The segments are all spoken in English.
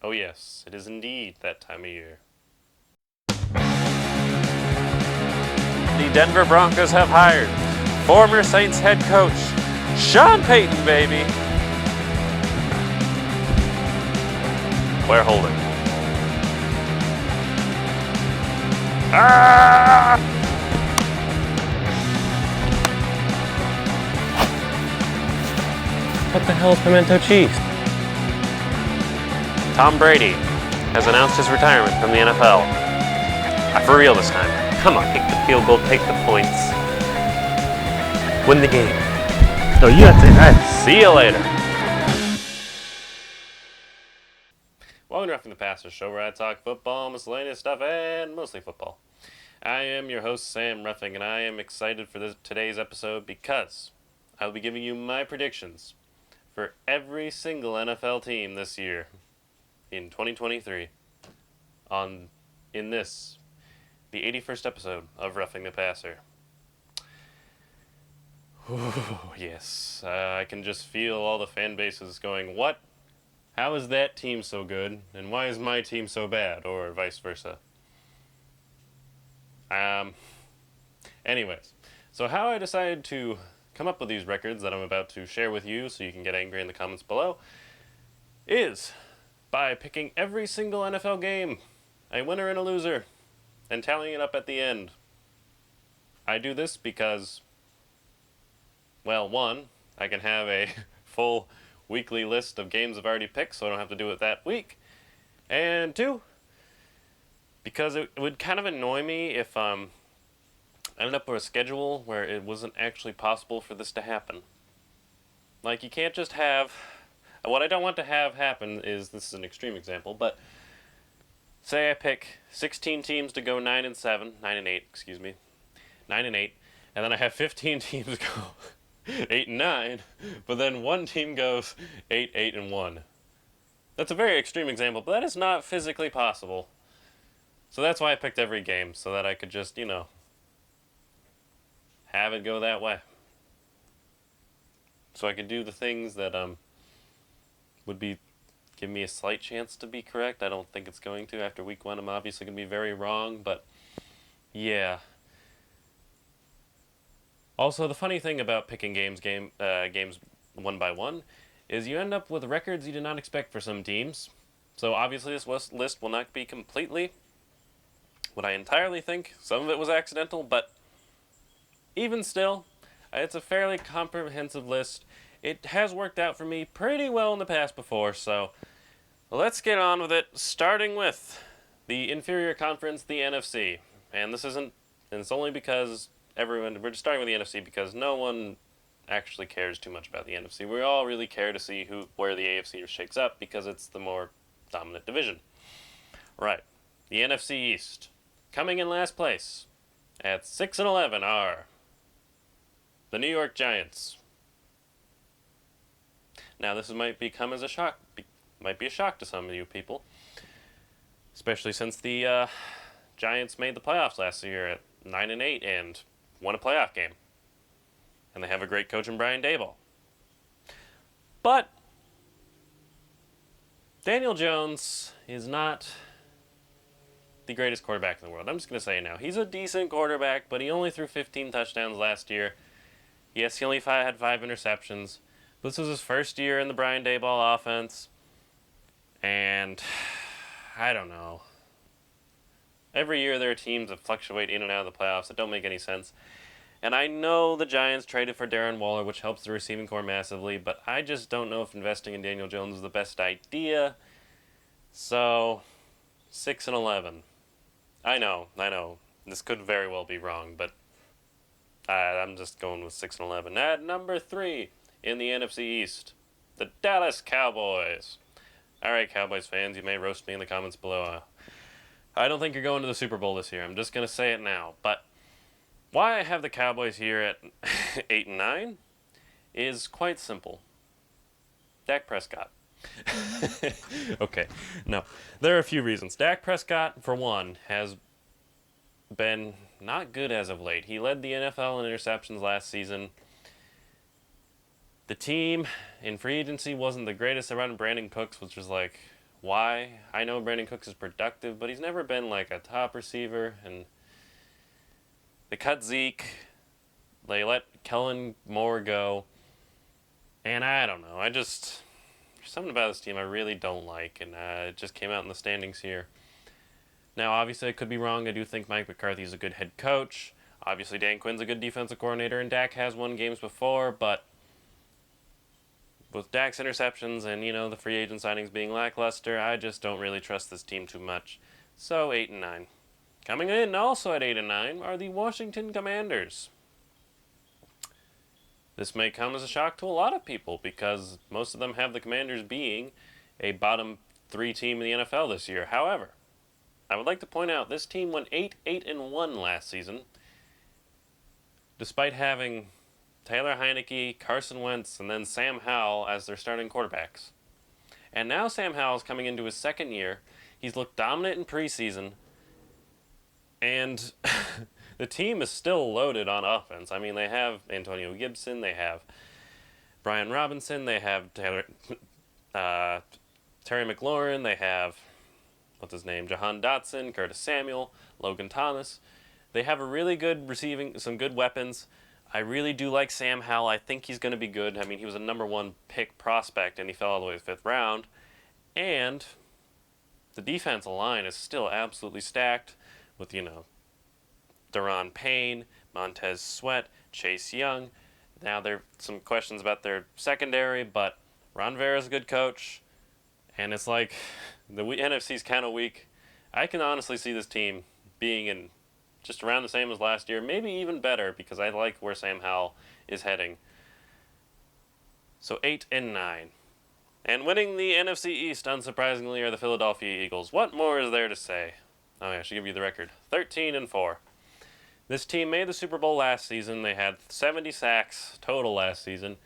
Oh yes, it is indeed that time of year. The Denver Broncos have hired former Saints head coach Sean Payton, baby. Blair Holding. What the hell is pimento cheese? Tom Brady has announced his retirement from the NFL. For real this time. Come on, kick the field goal, take the points. Win the game. No, you have to say that. See you later. Welcome to Ruffing the Passer show where I talk football, miscellaneous stuff, and mostly football. I am your host, Sam Ruffing, and I am excited for today's episode because I'll be giving you my predictions for every single NFL team this year in 2023 in this, the 81st episode of Ruffing the Passer. Ooh, yes, I can just feel all the fan bases going, what? How is that team so good, and why is my team so bad, or vice versa? Anyways, so how I decided to come up with these records that I'm about to share with you so you can get angry in the comments below is by picking every single NFL game, a winner and a loser, and tallying it up at the end. I do this because, well, one, I can have a full weekly list of games I've already picked so I don't have to do it that week, and two, because it would kind of annoy me if I ended up with a schedule where it wasn't actually possible for this to happen. Like, you can't just have... What I don't want to have happen is, this is an extreme example, but say I pick 16 teams to go 9-7, 9-8, excuse me, 9-8, and then I have 15 teams go 8-9, but then one team goes 8-1. That's a very extreme example, but that is not physically possible. So that's why I picked every game, so that I could just, have it go that way. So I could do the things that would give me a slight chance to be correct. I don't think it's going to. After week one, I'm obviously going to be very wrong, but yeah. Also, the funny thing about picking games one by one is you end up with records you did not expect for some teams. So obviously this list will not be completely what I entirely think. Some of it was accidental, but even still, it's a fairly comprehensive list. It has worked out for me pretty well in the past before, so let's get on with it, starting with the inferior conference, the NFC. And it's only because we're just starting with the NFC because no one actually cares too much about the NFC. We all really care to see where the AFC shakes up because it's the more dominant division. Right. The NFC East. Coming in last place at 6-11 are the New York Giants. Now, this might become as a shock. Might be a shock to some of you people, especially since the Giants made the playoffs last year at 9-8 and won a playoff game, and they have a great coach in Brian Daboll. But Daniel Jones is not the greatest quarterback in the world. I'm just going to say it now. He's a decent quarterback, but he only threw 15 touchdowns last year. Yes, he only had 5 interceptions. This was his first year in the Brian Daboll offense. And I don't know. Every year there are teams that fluctuate in and out of the playoffs that don't make any sense. And I know the Giants traded for Darren Waller, which helps the receiving core massively, but I just don't know if investing in Daniel Jones is the best idea. So, 6-11. I know. This could very well be wrong, but I'm just going with 6-11. At number 3 in the NFC East, the Dallas Cowboys. All right, Cowboys fans, you may roast me in the comments below. I don't think you're going to the Super Bowl this year. I'm just going to say it now. But why I have the Cowboys here at 8-9 is quite simple. Dak Prescott. Okay, no. There are a few reasons. Dak Prescott, for one, has been not good as of late. He led the NFL in interceptions last season. The team in free agency wasn't the greatest around Brandon Cooks, which was like, why. I know Brandon Cooks is productive, but he's never been like a top receiver. And they cut Zeke. They let Kellen Moore go. And I don't know. There's something about this team I really don't like. And it just came out in the standings here. Now, obviously, I could be wrong. I do think Mike McCarthy is a good head coach. Obviously, Dan Quinn's a good defensive coordinator, and Dak has won games before, but with Dak's interceptions and, the free agent signings being lackluster, I just don't really trust this team too much. So, 8-9. Coming in also at 8-9 are the Washington Commanders. This may come as a shock to a lot of people because most of them have the Commanders being a bottom 3 team in the NFL this year. However, I would like to point out this team went 8-1 last season, despite having Taylor Heineke, Carson Wentz, and then Sam Howell as their starting quarterbacks. And now Sam Howell's coming into his second year. He's looked dominant in preseason, and the team is still loaded on offense. I mean, they have Antonio Gibson, they have Brian Robinson, they have Terry McLaurin, they have Jahan Dotson, Curtis Samuel, Logan Thomas. They have a really good some good weapons. I really do like Sam Howell. I think he's going to be good. I mean, he was a number 1 pick prospect, and he fell all the way to the 5th round. And the defensive line is still absolutely stacked with, Daron Payne, Montez Sweat, Chase Young. Now, there are some questions about their secondary, but Ron Rivera's a good coach. And it's like the NFC's kind of weak. I can honestly see this team being in just around the same as last year, maybe even better because I like where Sam Howell is heading. So 8-9. And winning the NFC East, unsurprisingly, are the Philadelphia Eagles. What more is there to say? Oh, yeah, I should give you the record. 13-4. This team made the Super Bowl last season. They had 70 sacks total last season.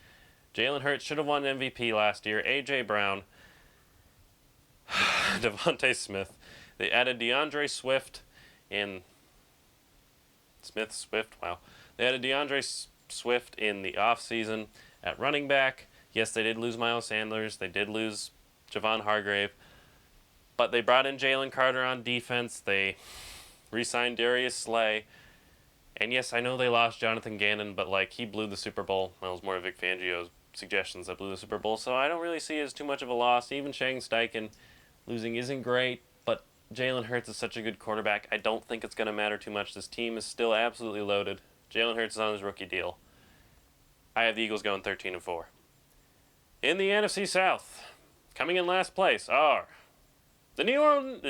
Jalen Hurts should have won MVP last year. A.J. Brown. Devontae Smith. They added DeAndre Swift in... Wow. They added DeAndre Swift in the offseason at running back. Yes, they did lose Miles Sanders. They did lose Javon Hargrave. But they brought in Jalen Carter on defense. They re-signed Darius Slay. And yes, I know they lost Jonathan Gannon, but he blew the Super Bowl. That was more of Vic Fangio's suggestions that blew the Super Bowl. So I don't really see it as too much of a loss. Even Shane Steichen losing isn't great. Jalen Hurts is such a good quarterback. I don't think it's going to matter too much. This team is still absolutely loaded. Jalen Hurts is on his rookie deal. I have the Eagles going 13-4. In the NFC South, coming in last place are the New Orleans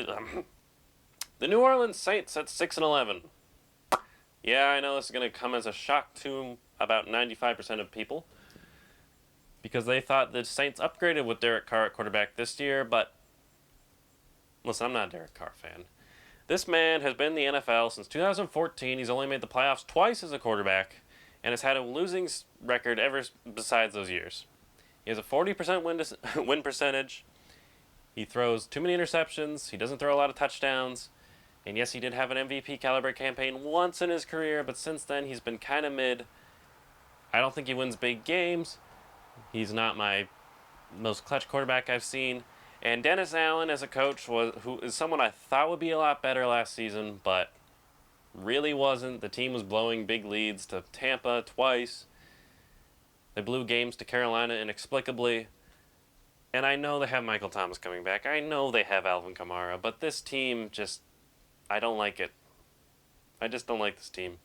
Saints at 6-11. Yeah, I know this is going to come as a shock to about 95% of people because they thought the Saints upgraded with Derek Carr at quarterback this year, but listen, I'm not a Derek Carr fan. This man has been in the NFL since 2014. He's only made the playoffs twice as a quarterback and has had a losing record ever besides those years. He has a 40% win percentage. He throws too many interceptions. He doesn't throw a lot of touchdowns. And yes, he did have an MVP caliber campaign once in his career, but since then he's been kind of mid. I don't think he wins big games. He's not my most clutch quarterback I've seen. And Dennis Allen as a coach who is someone I thought would be a lot better last season, but really wasn't. The team was blowing big leads to Tampa twice. They blew games to Carolina inexplicably. And I know they have Michael Thomas coming back. I know they have Alvin Kamara, but this team I don't like it. I just don't like this team.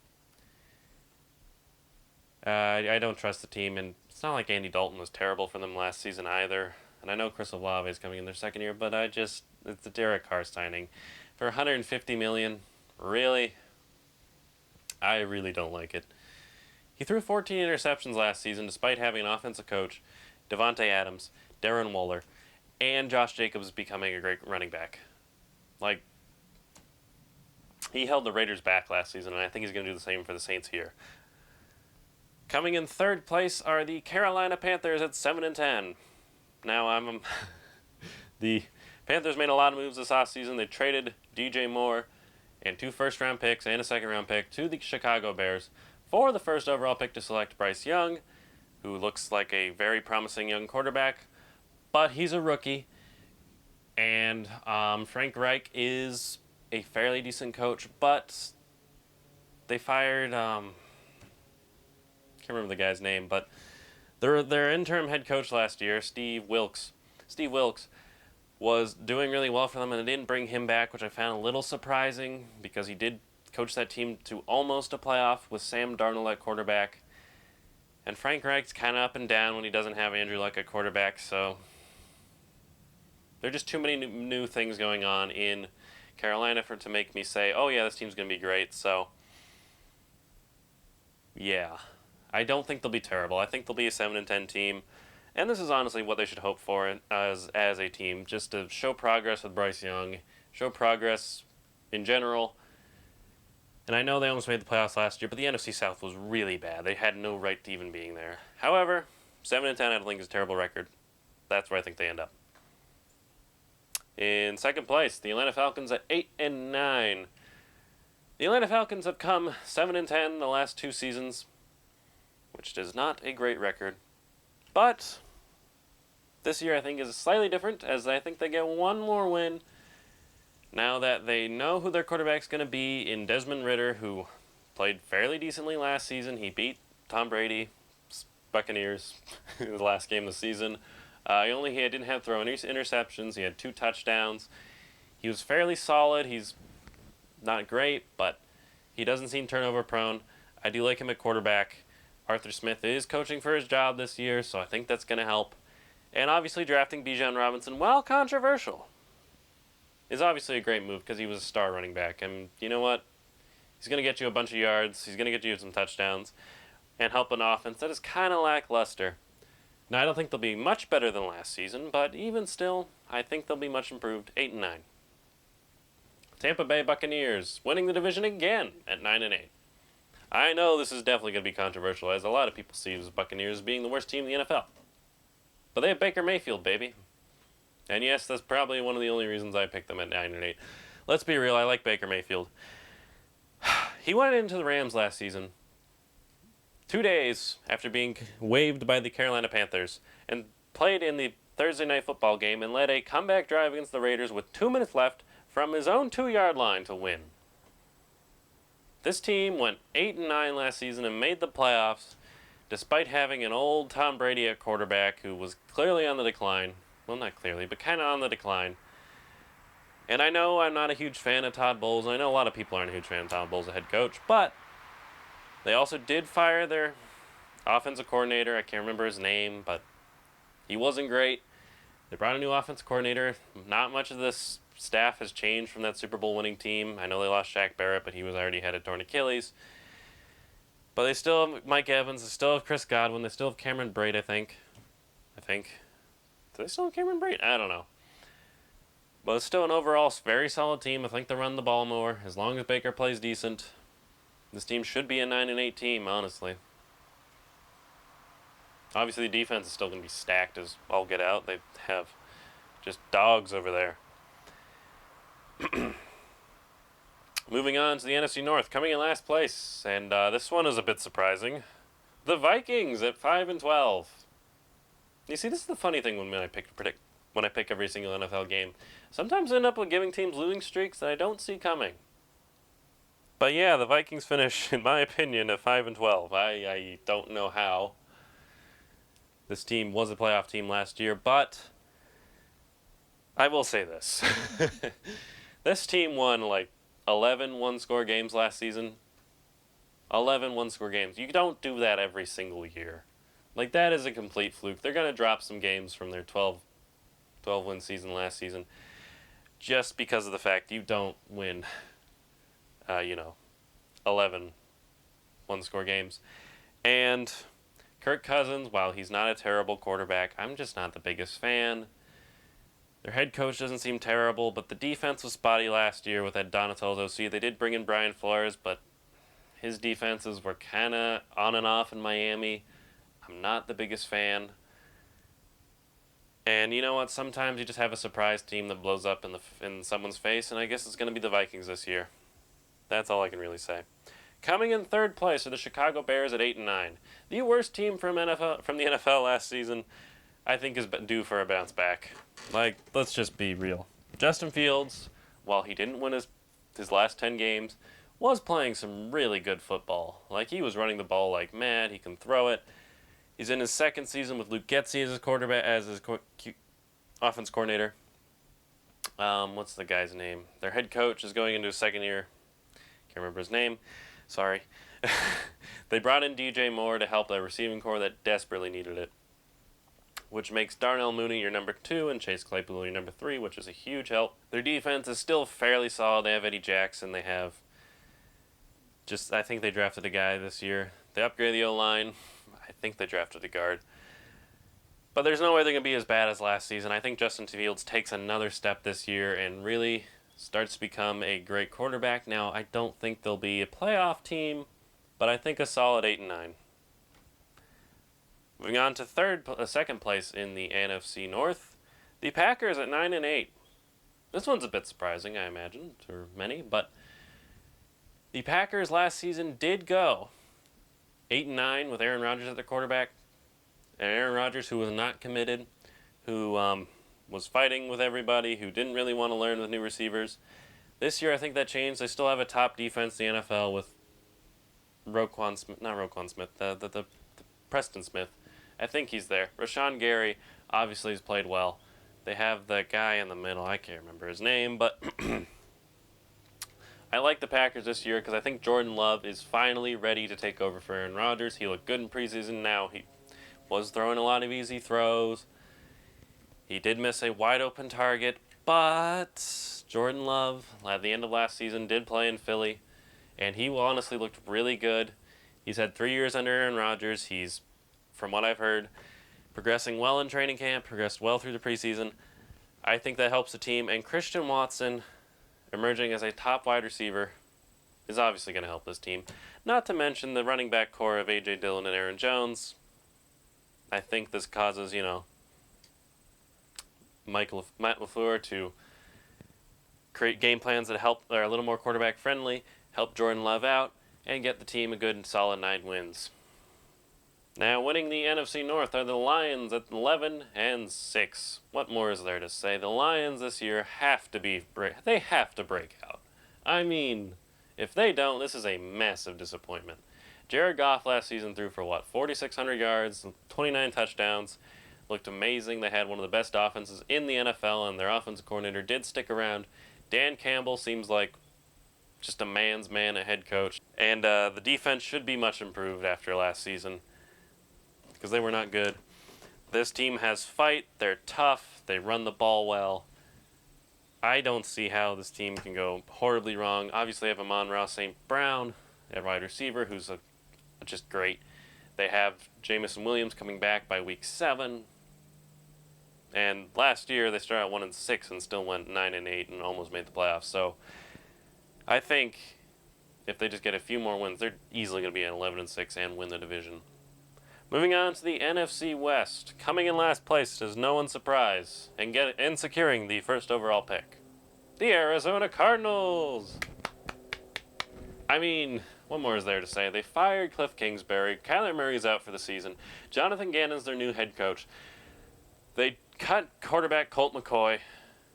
I don't trust the team, and it's not like Andy Dalton was terrible for them last season either. And I know Chris Olave is coming in their second year, but it's the Derek Carr signing for $150 million. Really? I really don't like it. He threw 14 interceptions last season despite having an offensive coach, Devontae Adams, Darren Waller, and Josh Jacobs becoming a great running back. He held the Raiders back last season, and I think he's going to do the same for the Saints here. Coming in third place are the Carolina Panthers at 7-10. Now, the Panthers made a lot of moves this offseason. They traded DJ Moore and 2 first-round picks and a second-round pick to the Chicago Bears for the first overall pick to select Bryce Young, who looks like a very promising young quarterback, but he's a rookie. And Frank Reich is a fairly decent coach, but they fired can't remember the guy's name, but their interim head coach last year, Steve Wilkes. Steve Wilkes was doing really well for them, and they didn't bring him back, which I found a little surprising because he did coach that team to almost a playoff with Sam Darnold at quarterback. And Frank Reich's kind of up and down when he doesn't have Andrew Luck at quarterback, so there are just too many new things going on in Carolina for it to make me say, oh yeah, this team's going to be great. So, yeah. I don't think they'll be terrible. I think they'll be a 7-10 team. And this is honestly what they should hope for as a team, just to show progress with Bryce Young, show progress in general. And I know they almost made the playoffs last year, but the NFC South was really bad. They had no right to even being there. However, 7-10 I don't think is a terrible record. That's where I think they end up. In second place, the Atlanta Falcons at 8-9. The Atlanta Falcons have come 7-10 the last 2 seasons, which is not a great record. But this year I think is slightly different, as I think they get one more win now that they know who their quarterback's going to be in Desmond Ridder, who played fairly decently last season. He beat Tom Brady, Buccaneers, in the last game of the season. He didn't have throw any interceptions. He had 2 touchdowns. He was fairly solid. He's not great, but he doesn't seem turnover prone. I do like him at quarterback. Arthur Smith is coaching for his job this year, so I think that's going to help. And obviously drafting Bijan Robinson, while controversial, is obviously a great move because he was a star running back. And you know what? He's going to get you a bunch of yards. He's going to get you some touchdowns and help an offense that is kind of lackluster. Now, I don't think they'll be much better than last season, but even still, I think they'll be much improved. 8-9. Tampa Bay Buccaneers winning the division again at 9-8. I know this is definitely going to be controversial, as a lot of people see the Buccaneers being the worst team in the NFL. But they have Baker Mayfield, baby. And yes, that's probably one of the only reasons I picked them at 9-8. Let's be real, I like Baker Mayfield. He went into the Rams last season 2 days after being waived by the Carolina Panthers and played in the Thursday Night Football game and led a comeback drive against the Raiders with 2 minutes left from his own 2-yard line to win. This team went 8-9 last season and made the playoffs despite having an old Tom Brady at quarterback who was clearly on the decline. Well, not clearly, but kind of on the decline. And I know I'm not a huge fan of Todd Bowles. I know a lot of people aren't a huge fan of Todd Bowles as head coach, but they also did fire their offensive coordinator. I can't remember his name, but he wasn't great. They brought a new offensive coordinator. Not much of this staff has changed from that Super Bowl winning team. I know they lost Shaq Barrett, but he was already had a torn Achilles. But they still have Mike Evans. They still have Chris Godwin. They still have Cameron Brate, I think. Do they still have Cameron Brate? I don't know. But it's still an overall very solid team. I think they run the ball more. As long as Baker plays decent, this team should be a 9-8 team, honestly. Obviously, the defense is still going to be stacked as all get out. They have just dogs over there. Moving on to the NFC North, coming in last place, and this one is a bit surprising. The Vikings at 5-12. You see, this is the funny thing when I pick every single NFL game. Sometimes I end up with giving teams losing streaks that I don't see coming. But yeah, the Vikings finish, in my opinion, at 5-12. I don't know how. This team was a playoff team last year, but I will say this. This team won like 11 one-score games last season. 11 one-score games. You don't do that every single year. Like, that is a complete fluke. They're going to drop some games from their 12-win season last season just because of the fact you don't win, 11 one-score games. And Kirk Cousins, while he's not a terrible quarterback, I'm just not the biggest fan. Their head coach doesn't seem terrible, but the defense was spotty last year with that Donatello's OC. They did bring in Brian Flores, but his defenses were kind of on and off in Miami. I'm not the biggest fan. And you know what? Sometimes you just have a surprise team that blows up in someone's face, and I guess it's going to be the Vikings this year. That's all I can really say. Coming in third place are the Chicago Bears at 8-9. The worst team from the NFL last season. I think is due for a bounce back. Like, let's just be real. Justin Fields, while he didn't win his last 10 games, was playing some really good football. Like, he was running the ball like mad. He can throw it. He's in his second season with Luke Getsy as his quarterback, as his offense coordinator. What's the guy's name? Their head coach is going into his second year. Can't remember his name. Sorry. They brought in DJ Moore to help a receiving core that desperately needed it, which makes Darnell Mooney your number 2 and Chase Claypool your number 3, which is a huge help. Their defense is still fairly solid. They have Eddie Jackson. They have I think they drafted a guy this year. They upgraded the O-line. I think they drafted a guard. But there's no way they're going to be as bad as last season. I think Justin Fields takes another step this year and really starts to become a great quarterback. Now, I don't think they'll be a playoff team, but I think a solid 8-9. Moving on to second place in the NFC North, the Packers at 9-8. This one's a bit surprising, I imagine, to many, but the Packers last season did go 8-9 with Aaron Rodgers at their quarterback. And Aaron Rodgers, who was not committed, who was fighting with everybody, who didn't really want to learn with new receivers. This year, I think that changed. They still have a top defense in the NFL with the Preston Smith. I think he's there. Rashawn Gary obviously has played well. They have the guy in the middle. I can't remember his name, but I like the Packers this year because I think Jordan Love is finally ready to take over for Aaron Rodgers. He looked good in preseason. Now he was throwing a lot of easy throws. He did miss a wide open target, but Jordan Love, at the end of last season, did play in Philly, and he honestly looked really good. He's had 3 years under Aaron Rodgers. He's, from what I've heard, progressing well in training camp, progressed well through the preseason. I think that helps the team, and Christian Watson, emerging as a top wide receiver, is obviously going to help this team. Not to mention the running back core of A.J. Dillon and Aaron Jones. I think this causes, Matt LaFleur to create game plans that are a little more quarterback friendly, help Jordan Love out, and get the team a good and solid 9 wins. Now, winning the NFC North are the Lions at 11-6. What more is there to say? The Lions this year have to break out. I mean, if they don't, this is a massive disappointment. Jared Goff last season threw for 4,600 yards, 29 touchdowns. Looked amazing. They had one of the best offenses in the NFL, and their offensive coordinator did stick around. Dan Campbell seems like just a man's man, a head coach. And the defense should be much improved after last season because they were not good. This team has fight. They're tough. They run the ball well. I don't see how this team can go horribly wrong. Obviously, they have Amon-Ra St. Brown, a wide receiver who's just great. They have Jamison Williams coming back by week 7. And last year, they started out 1-6 and still went 9-8 and almost made the playoffs. So I think if they just get a few more wins, they're easily going to be at 11-6 and win the division. Moving on to the NFC West. Coming in last place is no one's surprise and securing the first overall pick, the Arizona Cardinals. I mean, what more is there to say? They fired Cliff Kingsbury. Kyler Murray's out for the season. Jonathan Gannon's their new head coach. They cut quarterback Colt McCoy,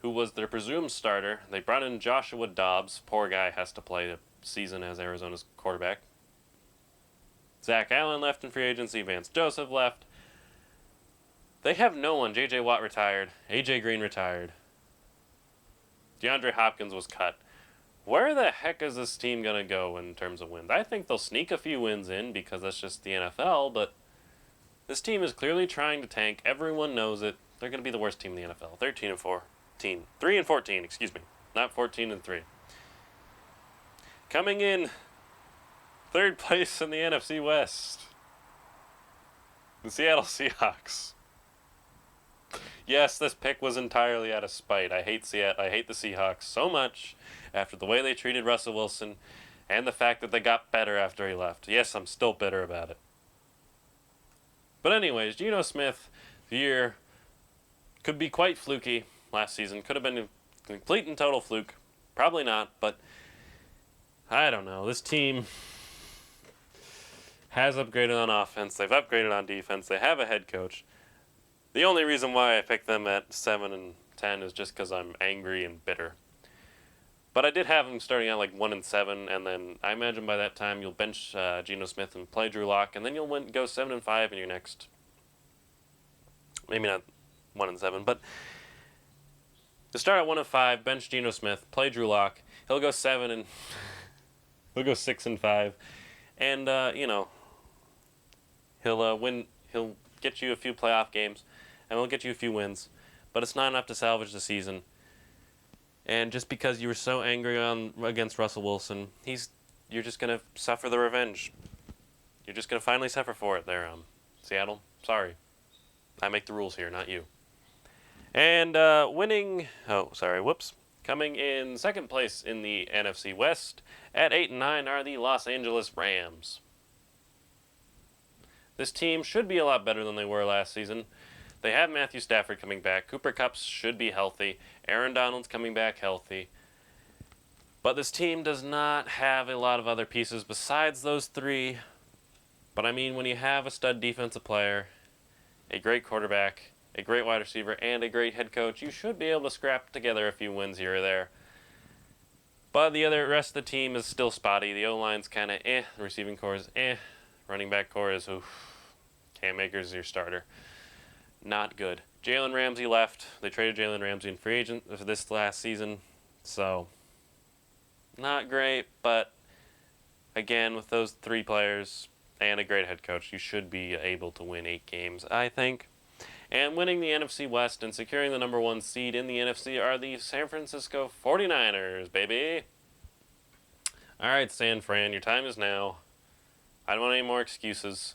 who was their presumed starter. They brought in Joshua Dobbs. Poor guy has to play the season as Arizona's quarterback. Zach Allen left in free agency. Vance Joseph left. They have no one. J.J. Watt retired. A.J. Green retired. DeAndre Hopkins was cut. Where the heck is this team going to go in terms of wins? I think they'll sneak a few wins in because that's just the NFL, but this team is clearly trying to tank. Everyone knows it. They're going to be the worst team in the NFL. 3-14, excuse me. Not 14-3. Coming in third place in the NFC West, the Seattle Seahawks. Yes, this pick was entirely out of spite. I hate the Seahawks so much after the way they treated Russell Wilson and the fact that they got better after he left. Yes, I'm still bitter about it. But anyways, Geno Smith, the year could be quite fluky last season. Could have been a complete and total fluke. Probably not, but I don't know. This team has upgraded on offense. They've upgraded on defense. They have a head coach. The only reason why I picked them at 7 and 10 is just because I'm angry and bitter. But I did have them starting out like 1 and 7, and then I imagine by that time you'll bench Geno Smith and play Drew Lock, and then you'll go 7 and 5 in your next. Maybe not 1 and 7, but to start at 1 and 5, bench Geno Smith, play Drew Lock. He'll go 7 and he'll go 6 and 5, and he'll win. He'll get you a few playoff games, and he'll get you a few wins, but it's not enough to salvage the season. And just because you were so angry against Russell Wilson, you're just gonna suffer the revenge. You're just gonna finally suffer for it there, Seattle. Sorry, I make the rules here, not you. And coming in second place in the NFC West at 8 and 9 are the Los Angeles Rams. This team should be a lot better than they were last season. They have Matthew Stafford coming back. Cooper Kupp should be healthy. Aaron Donald's coming back healthy. But this team does not have a lot of other pieces besides those three. But I mean, when you have a stud defensive player, a great quarterback, a great wide receiver, and a great head coach, you should be able to scrap together a few wins here or there. But the rest of the team is still spotty. The O-line's kind of The receiving core is Running back core is Cam Akers is your starter. Not good. Jalen Ramsey left. They traded Jalen Ramsey in free agent for this last season. So, not great, but again, with those three players and a great head coach, you should be able to win 8 games, I think. And winning the NFC West and securing the number 1 seed in the NFC are the San Francisco 49ers, baby. All right, San Fran, your time is now. I don't want any more excuses.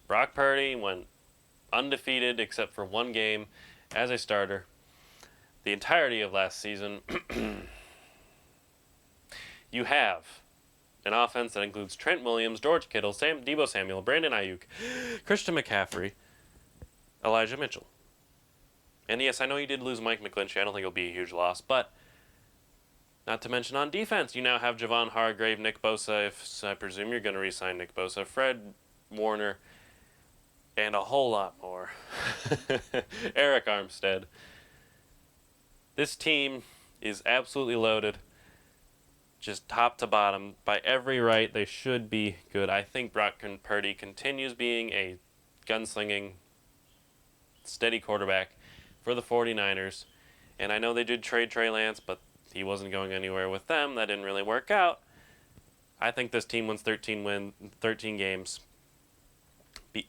Brock Purdy went undefeated except for 1 game as a starter the entirety of last season. You have an offense that includes Trent Williams, George Kittle, Deebo Samuel, Brandon Ayuk, Christian McCaffrey, Elijah Mitchell. And yes, I know you did lose Mike McGlinchey. I don't think it'll be a huge loss, but not to mention on defense, you now have Javon Hargrave, Nick Bosa, if I presume you're going to re-sign Nick Bosa, Fred Warner, and a whole lot more. Eric Armstead. This team is absolutely loaded, just top to bottom. By every right, they should be good. I think Brock Purdy continues being a gunslinging, steady quarterback for the 49ers. And I know they did trade Trey Lance, but he wasn't going anywhere with them. That didn't really work out. I think this team wins 13 games.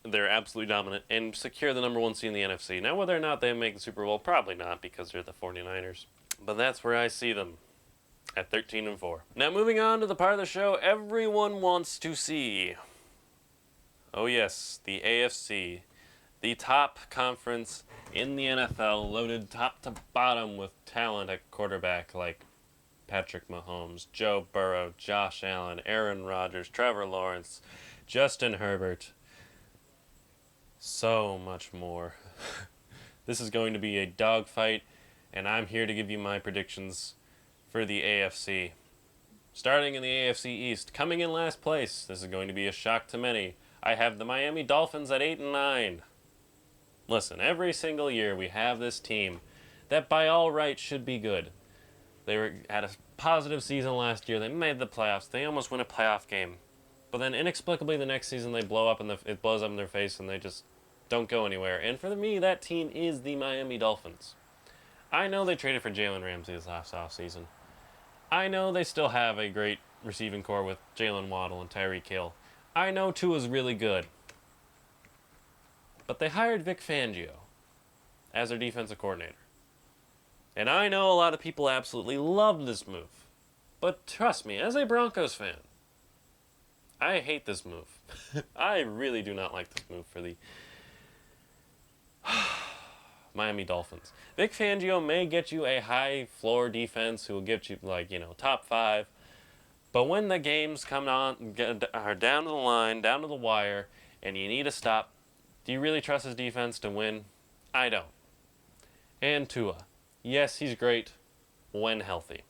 They're absolutely dominant and secure the number 1 seed in the NFC. Now, whether or not they make the Super Bowl, probably not because they're the 49ers. But that's where I see them, at 13 and 4. Now, moving on to the part of the show everyone wants to see. Oh yes, the AFC, the top conference in the NFL, loaded top to bottom with talent at quarterback like Patrick Mahomes, Joe Burrow, Josh Allen, Aaron Rodgers, Trevor Lawrence, Justin Herbert. So much more. This is going to be a dogfight, and I'm here to give you my predictions for the AFC. Starting in the AFC East, coming in last place, this is going to be a shock to many. I have the Miami Dolphins at 8 and 9. Listen, every single year we have this team that by all rights should be good. They had a positive season last year. They made the playoffs. They almost win a playoff game. But then inexplicably the next season it blows up in their face and they just don't go anywhere. And for me, that team is the Miami Dolphins. I know they traded for Jalen Ramsey this last offseason. I know they still have a great receiving core with Jalen Waddle and Tyreek Hill. I know Tua's really good. But they hired Vic Fangio as their defensive coordinator. And I know a lot of people absolutely love this move. But trust me, as a Broncos fan, I hate this move. I really do not like this move for the Miami Dolphins. Vic Fangio may get you a high floor defense who will get you top 5. But when the games are down to the line, down to the wire, and you need a stop, do you really trust his defense to win? I don't. And Tua. Yes, he's great when healthy.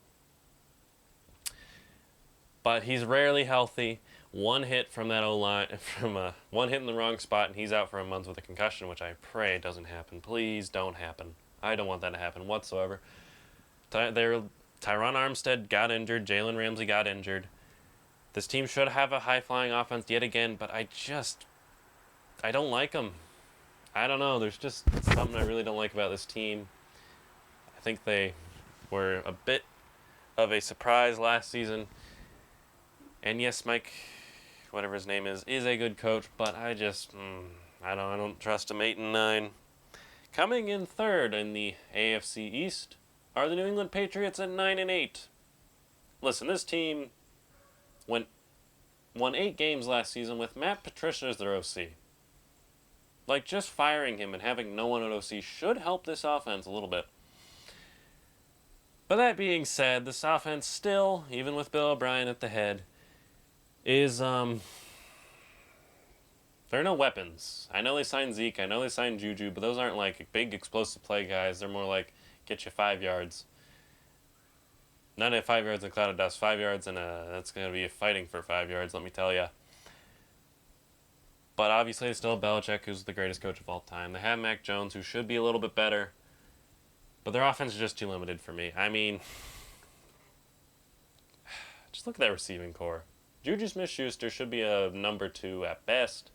But he's rarely healthy. one hit from that O-line, one hit in the wrong spot, and he's out for a month with a concussion, which I pray doesn't happen. Please don't happen. I don't want that to happen whatsoever. Tyron Armstead got injured. Jalen Ramsey got injured. This team should have a high-flying offense yet again, but I don't like them. I don't know. There's just something I really don't like about this team. I think they were a bit of a surprise last season. And yes, Mike, whatever his name is a good coach, but I don't trust him. 8-9. Coming in third in the AFC East are the New England Patriots at 9-8. Listen, this team won 8 games last season with Matt Patricia as their OC. Like, just firing him and having no one at OC should help this offense a little bit. But that being said, this offense still, even with Bill O'Brien at the head, is, there are no weapons. I know they signed Zeke, I know they signed Juju, but those aren't like big explosive play guys. They're more like, get you 5 yards. Not at 5 yards in a cloud of dust, 5 yards, and that's going to be fighting for 5 yards, let me tell you. But obviously, they still have Belichick, who's the greatest coach of all time. They have Mac Jones, who should be a little bit better. But their offense is just too limited for me. I mean, just look at that receiving core. Juju Smith-Schuster should be a number 2 at best.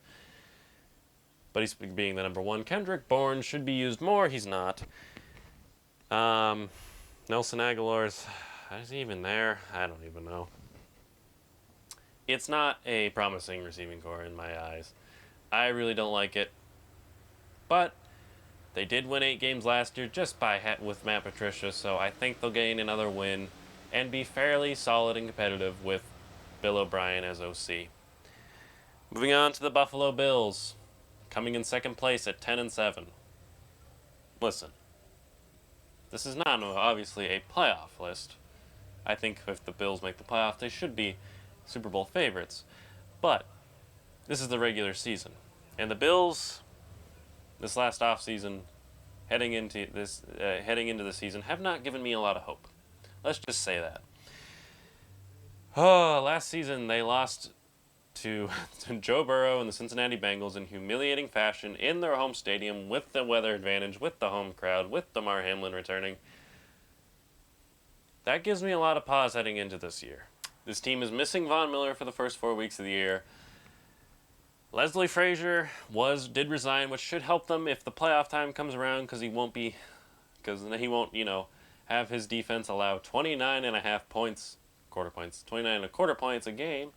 But he's being the number 1. Kendrick Bourne should be used more. He's not. Nelson Aguilar's... Is he even there? I don't even know. It's not a promising receiving core in my eyes. I really don't like it. But they did win 8 games last year just with Matt Patricia, so I think they'll gain another win and be fairly solid and competitive with Bill O'Brien as OC. Moving on to the Buffalo Bills, coming in second place at 10-7. Listen, this is not obviously a playoff list. I think if the Bills make the playoff, they should be Super Bowl favorites. But this is the regular season. And the Bills, this last offseason, heading into the season, have not given me a lot of hope. Let's just say that. Oh, last season they lost to Joe Burrow and the Cincinnati Bengals in humiliating fashion in their home stadium with the weather advantage, with the home crowd, with Damar Hamlin returning. That gives me a lot of pause heading into this year. This team is missing Von Miller for the first 4 weeks of the year. Leslie Frazier did resign, which should help them if the playoff time comes around, because he won't, have his defense allow 29.5 points, 29.25 points a game.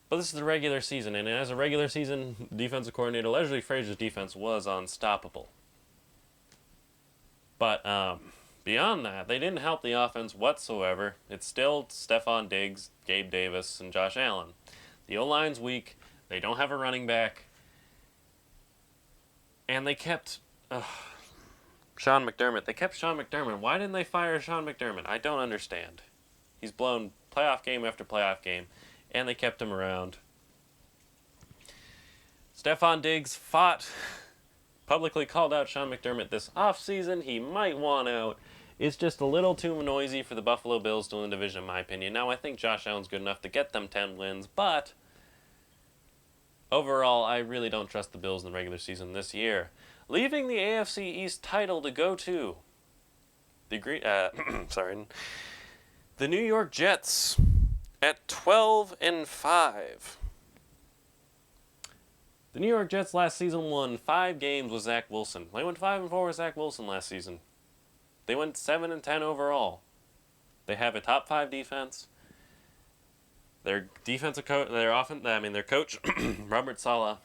But this is the regular season, and as a regular season defensive coordinator, Leslie Frazier's defense was unstoppable. But beyond that, they didn't help the offense whatsoever. It's still Stephon Diggs, Gabe Davis, and Josh Allen. The O-line's weak. They don't have a running back. And they kept Sean McDermott. They kept Sean McDermott. Why didn't they fire Sean McDermott? I don't understand. He's blown playoff game after playoff game, and they kept him around. Stephon Diggs publicly called out Sean McDermott this offseason. He might want out. It's just a little too noisy for the Buffalo Bills to win the division, in my opinion. Now, I think Josh Allen's good enough to get them 10 wins, but overall, I really don't trust the Bills in the regular season this year. Leaving the AFC East title to go to the New York Jets at 12-5. The New York Jets last season won 5 games with Zach Wilson. They went 5-4 with Zach Wilson last season. They went 7-10 overall. They have a top 5 defense. Their defensive coach, their coach, Robert Saleh,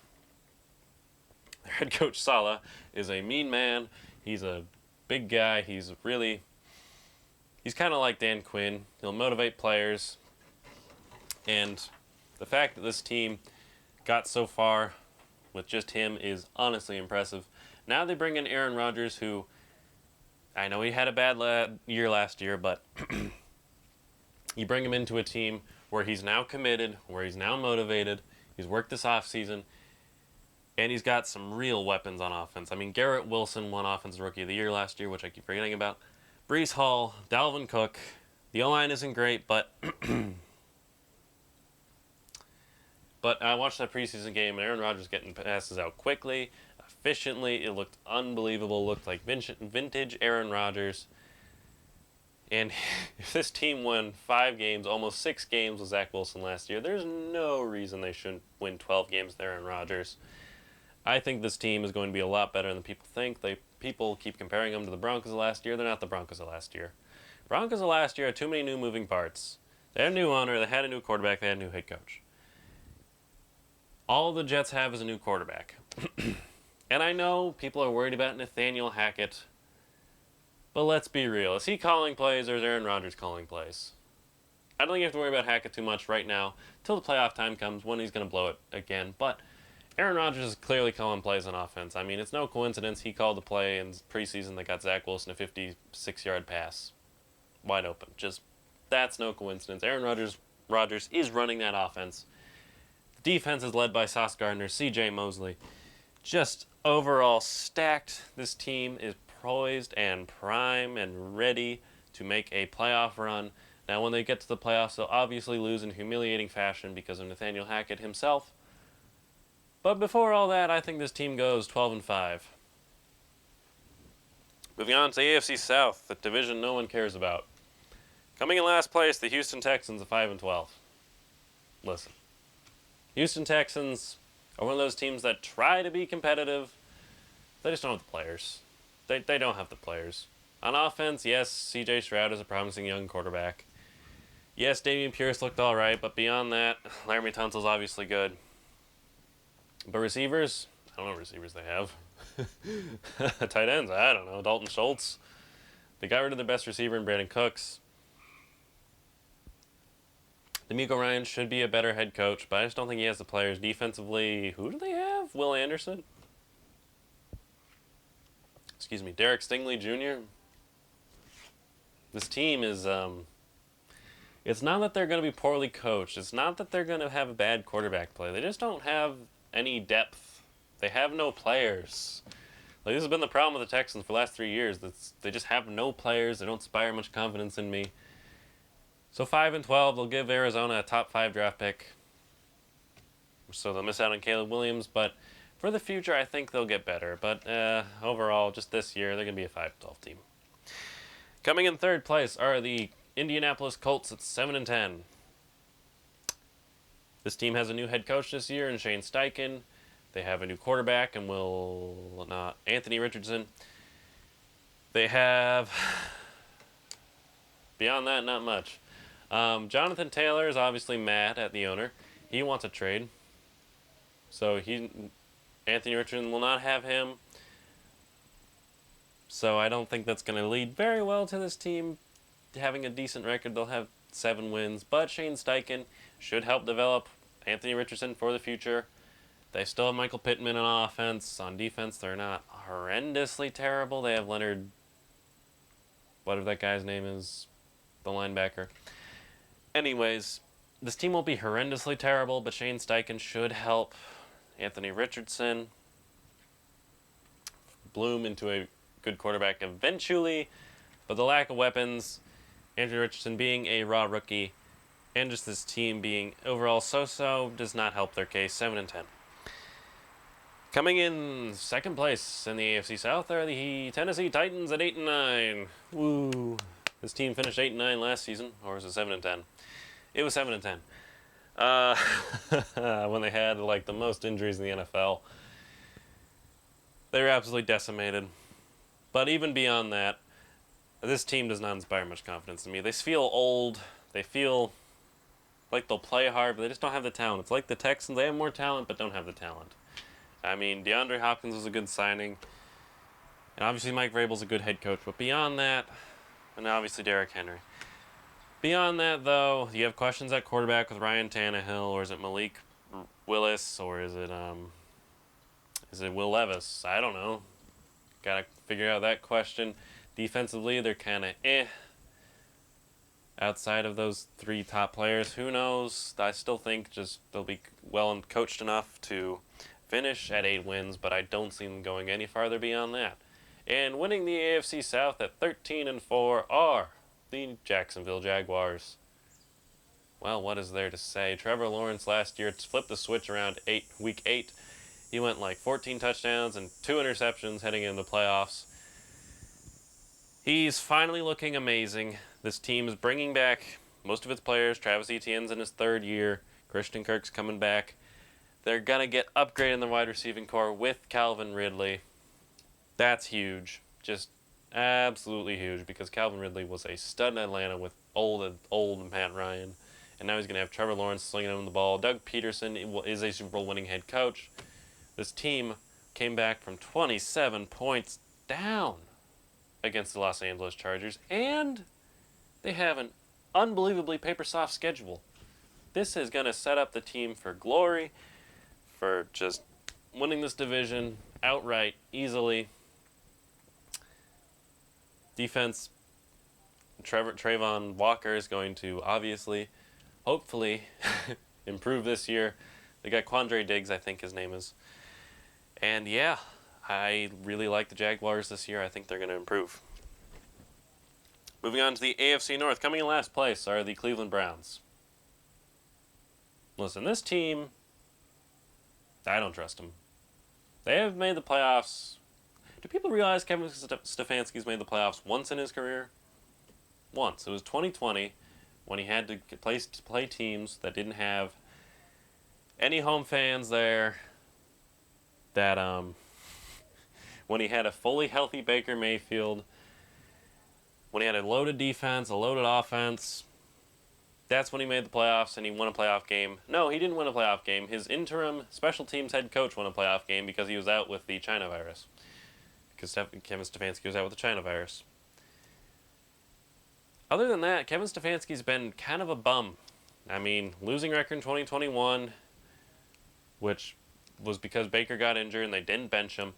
their head coach Saleh, is a mean man. He's a big guy. He's kind of like Dan Quinn. He'll motivate players. And the fact that this team got so far with just him is honestly impressive. Now they bring in Aaron Rodgers, who I know he had a bad year last year, but you bring him into a team where he's now committed, where he's now motivated, he's worked this offseason, and he's got some real weapons on offense. I mean, Garrett Wilson won Offensive Rookie of the Year last year, which I keep forgetting about. Breece Hall, Dalvin Cook. The O-line isn't great, but But I watched that preseason game, and Aaron Rodgers getting passes out quickly, efficiently. It looked unbelievable. It looked like vintage Aaron Rodgers. And if this team won 5 games, almost 6 games with Zach Wilson last year, there's no reason they shouldn't win 12 games with Aaron Rodgers. I think this team is going to be a lot better than people think. People keep comparing them to the Broncos of last year. They're not the Broncos of last year. Broncos of last year had too many new moving parts. They had a new owner, they had a new quarterback, they had a new head coach. All the Jets have is a new quarterback. And I know people are worried about Nathaniel Hackett, but let's be real. Is he calling plays or is Aaron Rodgers calling plays? I don't think you have to worry about Hackett too much right now, till the playoff time comes when he's going to blow it again. But Aaron Rodgers is clearly calling plays on offense. I mean, it's no coincidence he called the play in preseason that got Zach Wilson a 56-yard pass. Wide open. That's no coincidence. Aaron Rodgers is running that offense. The defense is led by Sauce Gardner, C.J. Mosley. Just overall stacked. This team is poised and prime and ready to make a playoff run. Now, when they get to the playoffs, they'll obviously lose in humiliating fashion because of Nathaniel Hackett himself. But before all that, I think this team goes 12-5. Moving on to the AFC South, the division no one cares about. Coming in last place, the Houston Texans at 5-12. Listen, Houston Texans are one of those teams that try to be competitive. They just don't have the players. They don't have the players. On offense, yes, C.J. Stroud is a promising young quarterback. Yes, Dameon Pierce looked all right, but beyond that, Laramie Tunsil's obviously good. But receivers, I don't know what receivers they have. Tight ends, I don't know. Dalton Schultz. They got rid of their best receiver in Brandon Cooks. D'Amico Ryan should be a better head coach, but I just don't think he has the players. Defensively, who do they have? Will Anderson? Excuse me, Derek Stingley Jr.? This team is, it's not that they're going to be poorly coached. It's not that they're going to have a bad quarterback play. They just don't have any depth. They have no players. Like, this has been the problem with the Texans for the last 3 years. They just have no players. They don't inspire much confidence in me. So 5-12, they'll give Arizona a top 5 draft pick. So they'll miss out on Caleb Williams, but for the future, I think they'll get better. But overall, just this year, they're going to be a 5-12 team. Coming in third place are the Indianapolis Colts at 7-10. This team has a new head coach this year in Shane Steichen. They have a new quarterback and Anthony Richardson. They have, beyond that, not much. Jonathan Taylor is obviously mad at the owner. He wants a trade. So Anthony Richardson will not have him. So I don't think that's going to lead very well to this team having a decent record. They'll have 7 wins. But Shane Steichen should help develop Anthony Richardson for the future. They still have Michael Pittman on offense. On defense, they're not horrendously terrible. They have Leonard, whatever that guy's name is, the linebacker. Anyways, this team won't be horrendously terrible, but Shane Steichen should help Anthony Richardson bloom into a good quarterback eventually. But the lack of weapons, Anthony Richardson being a raw rookie, and just this team being overall so-so does not help their case. 7-10. Coming in second place in the AFC South are the Tennessee Titans at 8-9. Woo! This team finished 8-9 last season, or was it 7-10? It was 7-10. When they had like the most injuries in the NFL, they were absolutely decimated. But even beyond that, this team does not inspire much confidence in me. They feel old. They feel like they'll play hard, but they just don't have the talent. It's like the Texans. They have more talent, but don't have the talent. I mean, DeAndre Hopkins was a good signing. And obviously Mike Vrabel's a good head coach. But beyond that, and obviously Derrick Henry. Beyond that, though, you have questions at quarterback with Ryan Tannehill, or is it Malik Willis, or is it Will Levis? I don't know. Gotta figure out that question. Defensively, they're kind of outside of those 3 top players. Who knows? I still think just they'll be well and coached enough to finish at 8 wins, but I don't see them going any farther beyond that. And winning the AFC South at 13-4 are the Jacksonville Jaguars. well, what is there to say? Trevor Lawrence last year flipped the switch around week 8. He went like 14 touchdowns and 2 interceptions heading into the playoffs. He's finally looking amazing. This team is bringing back most of its players. Travis Etienne's in his 3rd year. Christian Kirk's coming back. They're going to get upgraded in the wide receiving core with Calvin Ridley. That's huge. Just absolutely huge, because Calvin Ridley was a stud in Atlanta with old Matt Ryan. And now he's going to have Trevor Lawrence slinging him the ball. Doug Peterson is a Super Bowl winning head coach. This team came back from 27 points down against the Los Angeles Chargers, and they have an unbelievably paper soft schedule. This is going to set up the team for glory, for just winning this division outright, easily. Defense, Trayvon Walker is going to obviously, hopefully, improve this year. They got Quandre Diggs, I think his name is. And yeah, I really like the Jaguars this year. I think they're going to improve. Moving on to the AFC North. Coming in last place are the Cleveland Browns. Listen, this team, I don't trust them. They have made the playoffs. Do people realize Kevin Stefanski's made the playoffs once in his career? Once. It was 2020, when he had to play teams that didn't have any home fans there. That when he had a fully healthy Baker Mayfield, when he had a loaded defense, a loaded offense, that's when he made the playoffs and he won a playoff game. No, he didn't win a playoff game. His interim special teams head coach won a playoff game because he was out with the China virus. Because Kevin Stefanski was out with the China virus. Other than that, Kevin Stefanski's been kind of a bum. I mean, losing record in 2021, which was because Baker got injured and they didn't bench him.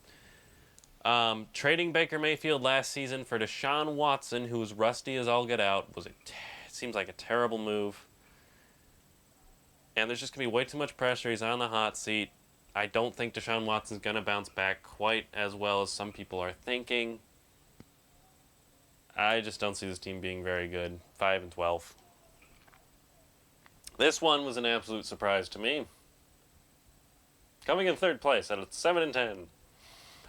Trading Baker Mayfield last season for Deshaun Watson, who was rusty as all get out, seems like a terrible move. And there's just going to be way too much pressure. He's on the hot seat. I don't think Deshaun Watson's going to bounce back quite as well as some people are thinking. I just don't see this team being very good. 5-12. This one was an absolute surprise to me. Coming in 3rd place at 7-10.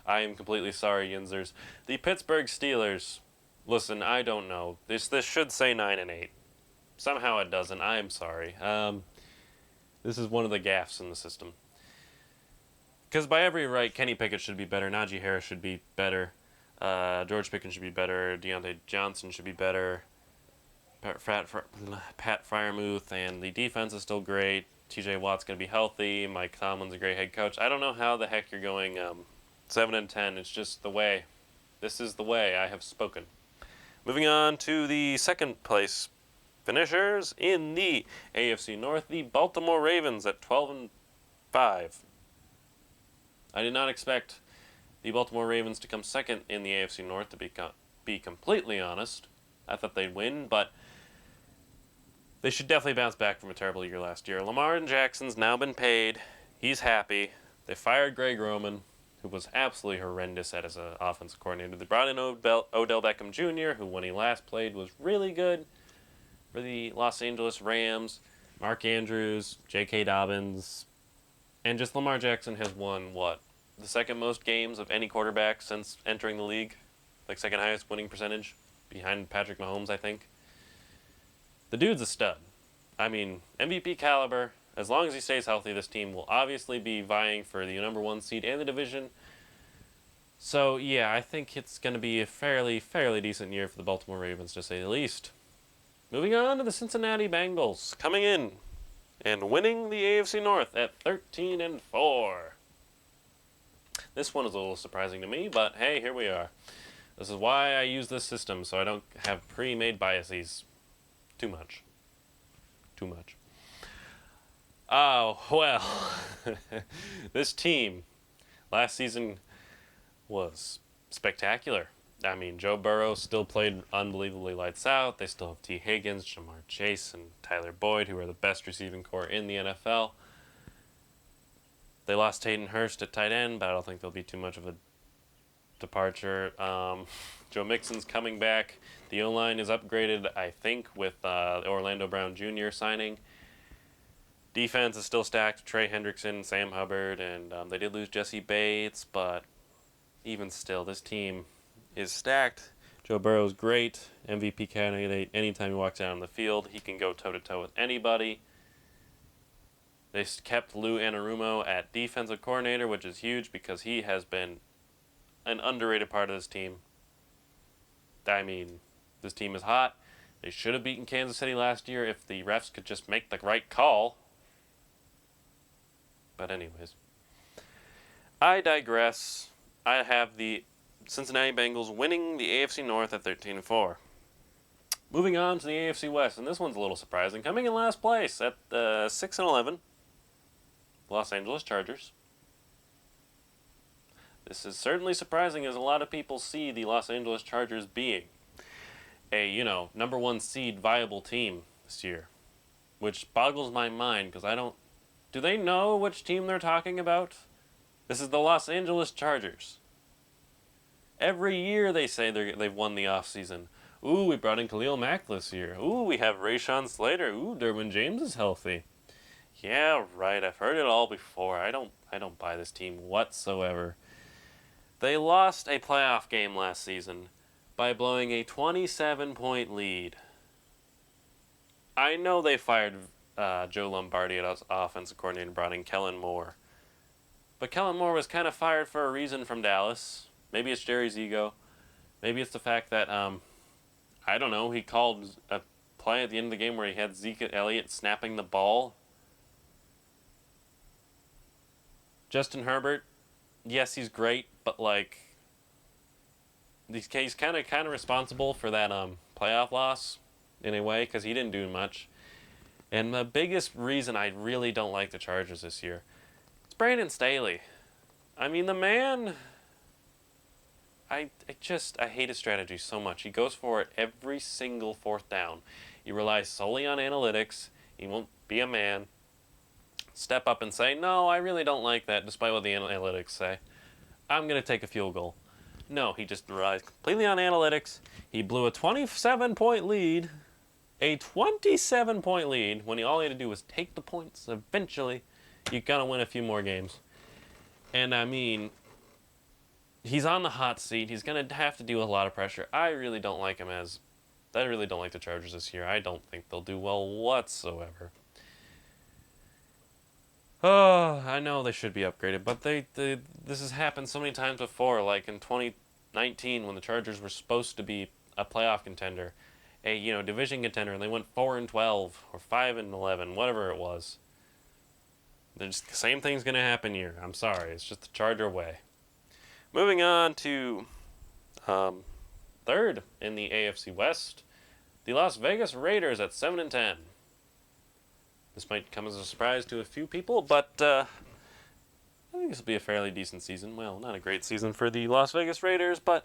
I am completely sorry, Yinzers. The Pittsburgh Steelers. Listen, I don't know. This should say 9-8. Somehow it doesn't. I am sorry. This is one of the gaffes in the system. Because by every right, Kenny Pickett should be better. Najee Harris should be better. George Pickens should be better. Deontay Johnson should be better. Pat Freiermuth, and the defense is still great. TJ Watt's going to be healthy. Mike Tomlin's a great head coach. I don't know how the heck you're going 7-10. It's just the way. This is the way. I have spoken. Moving on to the 2nd place finishers in the AFC North, the Baltimore Ravens at 12-5. I did not expect the Baltimore Ravens to come 2nd in the AFC North, to be completely honest. I thought they'd win, but they should definitely bounce back from a terrible year last year. Lamar Jackson's now been paid. He's happy. They fired Greg Roman, who was absolutely horrendous as an offensive coordinator. They brought in Odell Beckham Jr., who when he last played was really good for the Los Angeles Rams. Mark Andrews, J.K. Dobbins, and just Lamar Jackson has won, the 2nd most games of any quarterback since entering the league? Like 2nd highest winning percentage, behind Patrick Mahomes, I think. The dude's a stud. I mean, MVP caliber. As long as he stays healthy, this team will obviously be vying for the number 1 seed in the division. So, yeah, I think it's going to be a fairly decent year for the Baltimore Ravens, to say the least. Moving on to the Cincinnati Bengals, coming in and winning the AFC North at 13-4. This one is a little surprising to me, but hey, here we are. This is why I use this system, so I don't have pre-made biases. Too much. Oh, well. This team last season was spectacular. I mean, Joe Burrow still played unbelievably lights out. They still have T. Higgins, Jamar Chase, and Tyler Boyd, who are the best receiving core in the NFL. They lost Hayden Hurst at tight end, but I don't think they'll be too much of a departure. Joe Mixon's coming back. The O-line is upgraded, I think, with Orlando Brown Jr. signing. Defense is still stacked. Trey Hendrickson, Sam Hubbard, and they did lose Jesse Bates, but even still, this team is stacked. Joe Burrow's great. MVP candidate. Anytime he walks out on the field, he can go toe-to-toe with anybody. They kept Lou Anarumo at defensive coordinator, which is huge because he has been an underrated part of this team. I mean, this team is hot. They should have beaten Kansas City last year if the refs could just make the right call. But anyways, I digress. I have the Cincinnati Bengals winning the AFC North at 13-4. Moving on to the AFC West, and this one's a little surprising. Coming in last place at 6-11, Los Angeles Chargers. This is certainly surprising as a lot of people see the Los Angeles Chargers being a, number one seed viable team this year, which boggles my mind because I don't. Do they know which team they're talking about? This is the Los Angeles Chargers. Every year they say they've won the offseason. Ooh, we brought in Khalil Mack this year. Ooh, we have Rashawn Slater. Ooh, Derwin James is healthy. Yeah, right. I've heard it all before. I don't buy this team whatsoever. They lost a playoff game last season by blowing a 27-point lead. I know they fired Joe Lombardi as offensive coordinator and brought in Kellen Moore. But Kellen Moore was kind of fired for a reason from Dallas. Maybe it's Jerry's ego. Maybe it's the fact that, I don't know, he called a play at the end of the game where he had Zeke Elliott snapping the ball. Justin Herbert, yes, he's great, but, he's kind of responsible for that playoff loss in a way because he didn't do much. And the biggest reason I really don't like the Chargers this year, it's Brandon Staley. I mean, the man, I hate his strategy so much. He goes for it every single fourth down. He relies solely on analytics. He won't be a man. Step up and say, no, I really don't like that, despite what the analytics say. I'm going to take a field goal. No, he just relies completely on analytics. He blew a 27-point lead. A 27-point lead when all he had to do was take the points. Eventually, you're going to win a few more games. And I mean, he's on the hot seat. He's going to have to deal with a lot of pressure. I really don't like the Chargers this year. I don't think they'll do well whatsoever. Oh, I know they should be upgraded, but this has happened so many times before, like in 2019 when the Chargers were supposed to be a playoff contender, a division contender, and they went 4-12 or 5-11, whatever it was. The same thing's gonna happen here. I'm sorry, it's just the Charger way. Moving on to third in the AFC West, the Las Vegas Raiders at 7-10. This might come as a surprise to a few people, but I think this will be a fairly decent season. Well, not a great season for the Las Vegas Raiders, but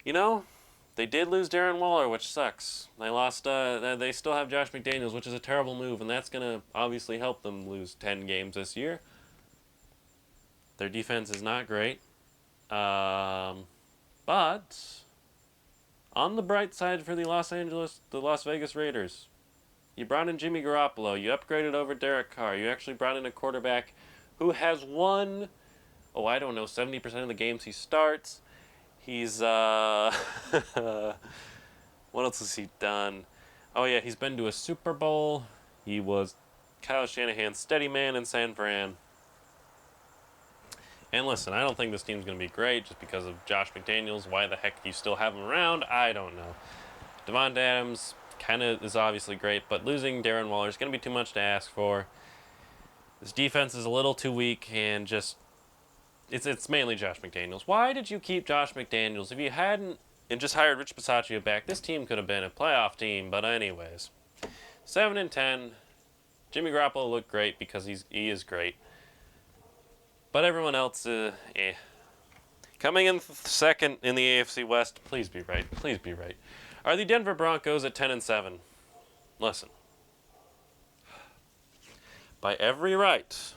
they did lose Darren Waller, which sucks. They lost. They still have Josh McDaniels, which is a terrible move, and that's gonna obviously help them lose 10 games this year. Their defense is not great, but on the bright side for the Las Vegas Raiders, you brought in Jimmy Garoppolo. You upgraded over Derek Carr. You actually brought in a quarterback who has won, 70% of the games he starts. He's, what else has he done? Oh, yeah, he's been to a Super Bowl. He was Kyle Shanahan's steady man in San Fran. And listen, I don't think this team's going to be great just because of Josh McDaniels. Why the heck do you still have him around? I don't know. Devontae Adams kind of is obviously great, but losing Darren Waller is going to be too much to ask for. This defense is a little too weak, and it's mainly Josh McDaniels. Why did you keep Josh McDaniels? If you hadn't and just hired Rich Bisaccia back, this team could have been a playoff team. But anyways, 7-10. Jimmy Garoppolo looked great because he is great. But everyone else, Coming in second in the AFC West, please be right, are the Denver Broncos at 10-7. Listen. By every right,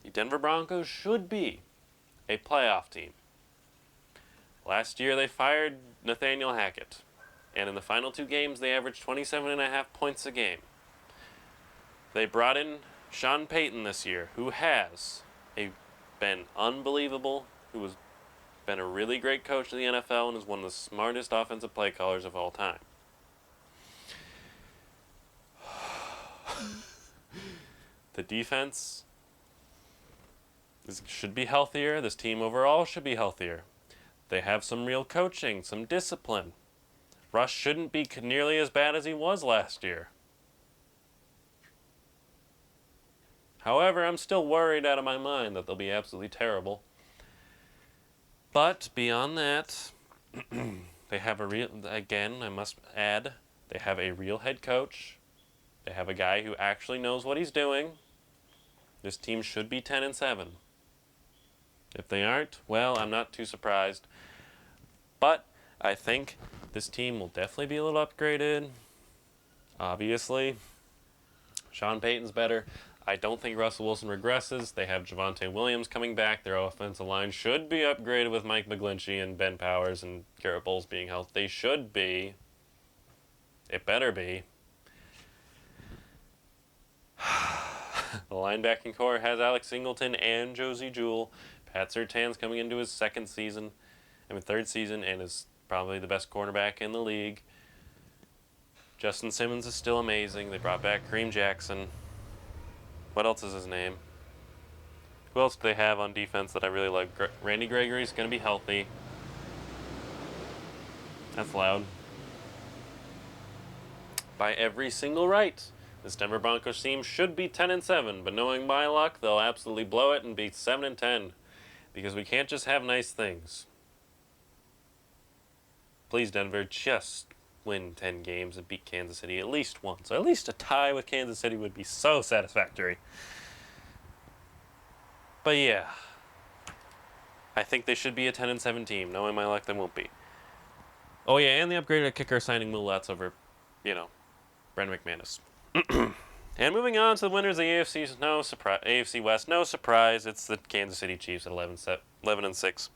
the Denver Broncos should be a playoff team. Last year they fired Nathaniel Hackett, and in the final 2 games they averaged 27.5 points a game. They brought in Sean Payton this year, who has been unbelievable, who has been a really great coach in the NFL and is one of the smartest offensive play callers of all time. The defense should be healthier. This team overall should be healthier. They have some real coaching, some discipline. Russ shouldn't be nearly as bad as he was last year. However, I'm still worried out of my mind that they'll be absolutely terrible. But beyond that, they have I must add, they have a real head coach. They have a guy who actually knows what he's doing. This team should be 10-7. If they aren't, well, I'm not too surprised. But I think this team will definitely be a little upgraded. Obviously, Sean Payton's better. I don't think Russell Wilson regresses. They have Javonte Williams coming back. Their offensive line should be upgraded with Mike McGlinchey and Ben Powers and Garrett Bowles being healthy. They should be. It better be. The linebacking core has Alex Singleton and Josie Jewell. Pat Surtain's coming into his third season, and is probably the best cornerback in the league. Justin Simmons is still amazing. They brought back Kareem Jackson. What else is his name? Who else do they have on defense that I really like? Randy Gregory's going to be healthy. That's loud. By every single right, this Denver Broncos team should be 10-7, but knowing my luck, they'll absolutely blow it and be 7-10, because we can't just have nice things. Please, Denver, just win 10 games and beat Kansas City at least once. At least a tie with Kansas City would be so satisfactory. But yeah, I think they should be a 10-7 team. Knowing my luck, they won't be. Oh yeah, and they upgraded a kicker signing Will Lutz over, Brandon McManus. And moving on to the winners of the AFC West. No surprise, it's the Kansas City Chiefs at 11-6.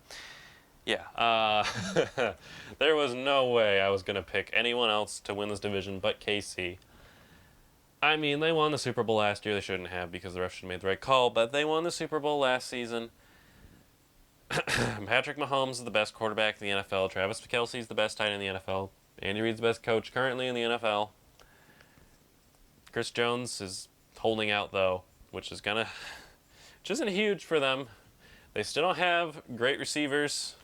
Yeah, there was no way I was going to pick anyone else to win this division but KC. I mean, they won the Super Bowl last year. They shouldn't have, because the refs should have made the right call, but they won the Super Bowl last season. Patrick Mahomes is the best quarterback in the NFL. Travis Kelce is the best tight end in the NFL. Andy Reid's the best coach currently in the NFL. Chris Jones is holding out, though, which isn't huge for them. They still don't have great receivers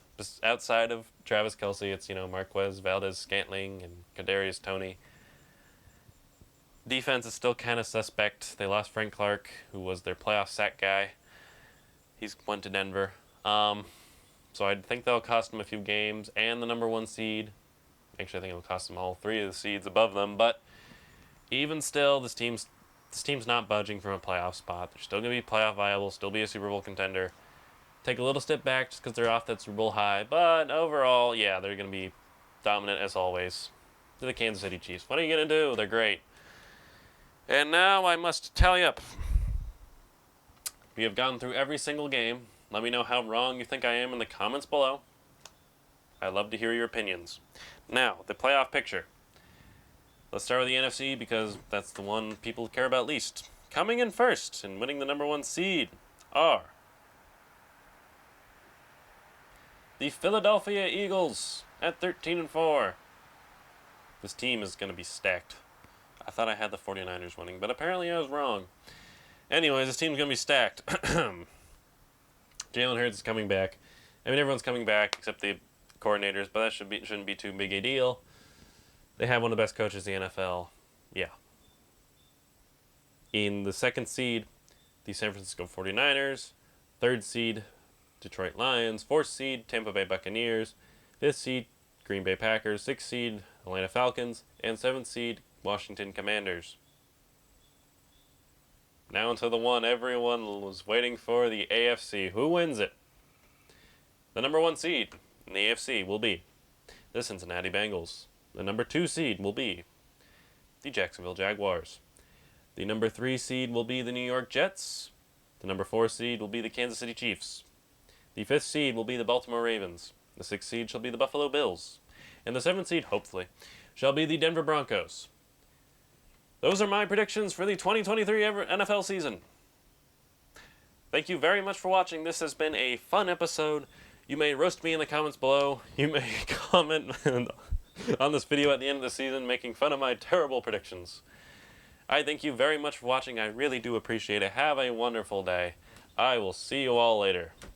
outside of Travis Kelce. It's, Marquez Valdez-Scantling and Kadarius Toney. Defense is still kind of suspect. They lost Frank Clark, who was their playoff sack guy. He's went to Denver. So I think that'll cost them a few games and the number 1 seed. Actually, I think it'll cost them all 3 of the seeds above them. But even still, this team's not budging from a playoff spot. They're still going to be playoff viable, still be a Super Bowl contender. Take a little step back just because they're off that Super Bowl high. But overall, yeah, they're going to be dominant as always. They're the Kansas City Chiefs. What are you going to do? They're great. And now I must tally up. We have gone through every single game. Let me know how wrong you think I am in the comments below. I'd love to hear your opinions. Now, the playoff picture. Let's start with the NFC because that's the one people care about least. Coming in first and winning the number 1 seed are the Philadelphia Eagles at 13-4. This team is going to be stacked. I thought I had the 49ers winning, but apparently I was wrong. Anyways, this team's going to be stacked. Jalen Hurts is coming back. I mean, everyone's coming back except the coordinators, but that shouldn't be too big a deal. They have one of the best coaches in the NFL. Yeah. In the 2nd seed, the San Francisco 49ers. 3rd seed, Detroit Lions. 4th seed, Tampa Bay Buccaneers. 5th seed, Green Bay Packers. 6th seed, Atlanta Falcons. And 7th seed, Washington Commanders. Now into the one everyone was waiting for, the AFC. Who wins it? The number 1 seed in the AFC will be the Cincinnati Bengals. The number 2 seed will be the Jacksonville Jaguars. The number 3 seed will be the New York Jets. The number 4 seed will be the Kansas City Chiefs. The 5th seed will be the Baltimore Ravens. The 6th seed shall be the Buffalo Bills. And the 7th seed, hopefully, shall be the Denver Broncos. Those are my predictions for the 2023 NFL season. Thank you very much for watching. This has been a fun episode. You may roast me in the comments below. You may comment on this video at the end of the season making fun of my terrible predictions. I thank you very much for watching. I really do appreciate it. Have a wonderful day. I will see you all later.